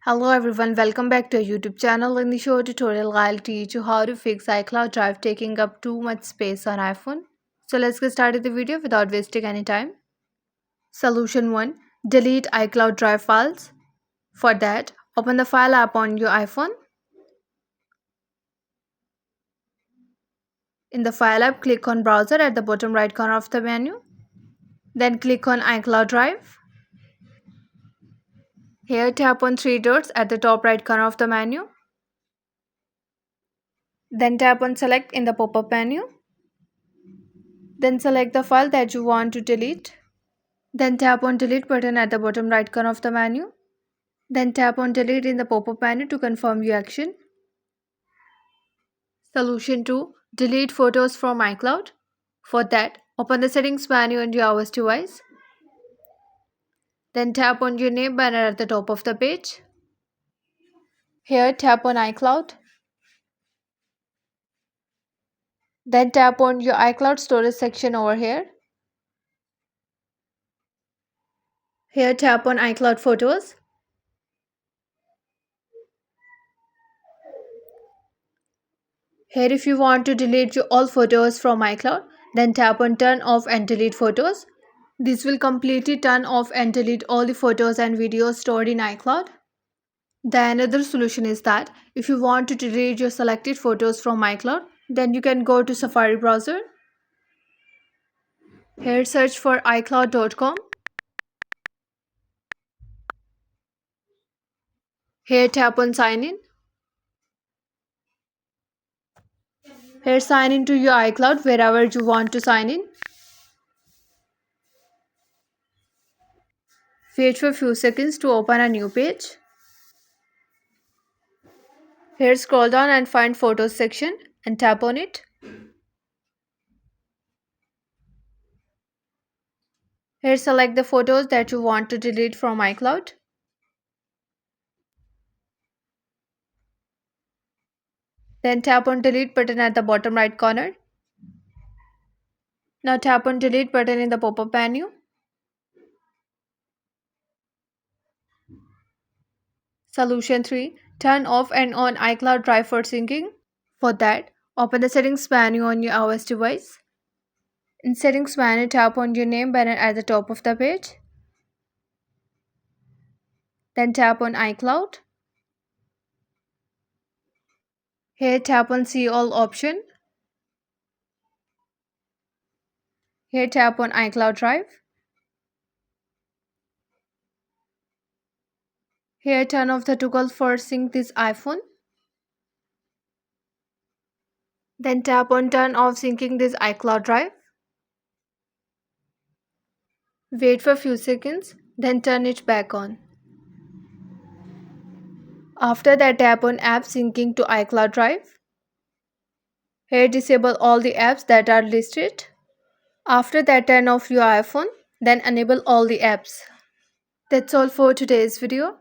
Hello everyone, welcome back to our YouTube channel. In the show tutorial, I'll teach you how to fix iCloud Drive taking up too much space on iPhone. So let's get started the video without wasting any time. Solution 1. Delete iCloud Drive files. For that, open the File app on your iPhone. In the File app, click on Browser at the bottom right corner of the menu. Then click on iCloud Drive. Here tap on three dots at the top right corner of the menu. Then tap on Select in the pop-up menu. Then select the file that you want to delete. Then tap on Delete button at the bottom right corner of the menu. Then tap on Delete in the pop-up menu to confirm your action. Solution 2. Delete photos from iCloud. For that, open the Settings menu on your iOS device. Then tap on your name banner at the top of the page. Here tap on iCloud. Then tap on your iCloud storage section over here. Here tap on iCloud Photos. Here if you want to delete all photos from iCloud, then tap on Turn off and delete photos. This will completely turn off and delete all the photos and videos stored in iCloud. The another solution is that if you want to delete your selected photos from iCloud, then you can go to Safari browser. Here search for iCloud.com. Here tap on Sign in. Here sign into your iCloud wherever you want to sign in. Wait for a few seconds to open a new page. Here scroll down and find Photos section and tap on it. Here select the photos that you want to delete from iCloud. Then tap on Delete button at the bottom right corner. Now tap on Delete button in the pop-up menu. Solution 3. Turn off and on iCloud Drive for syncing. For that, open the Settings menu on your iOS device. In Settings menu, tap on your name banner at the top of the page. Then tap on iCloud. Here tap on See All option. Here tap on iCloud Drive. Here turn off the toggle for sync this iPhone. Then tap on Turn off syncing this iCloud Drive. Wait for a few seconds, then turn it back on. After that, tap on App Syncing to iCloud Drive. Here disable all the apps that are listed. After that, turn off your iPhone, then enable all the apps. That's all for today's video.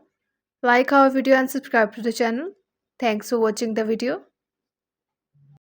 Like our video and subscribe to the channel. Thanks for watching the video.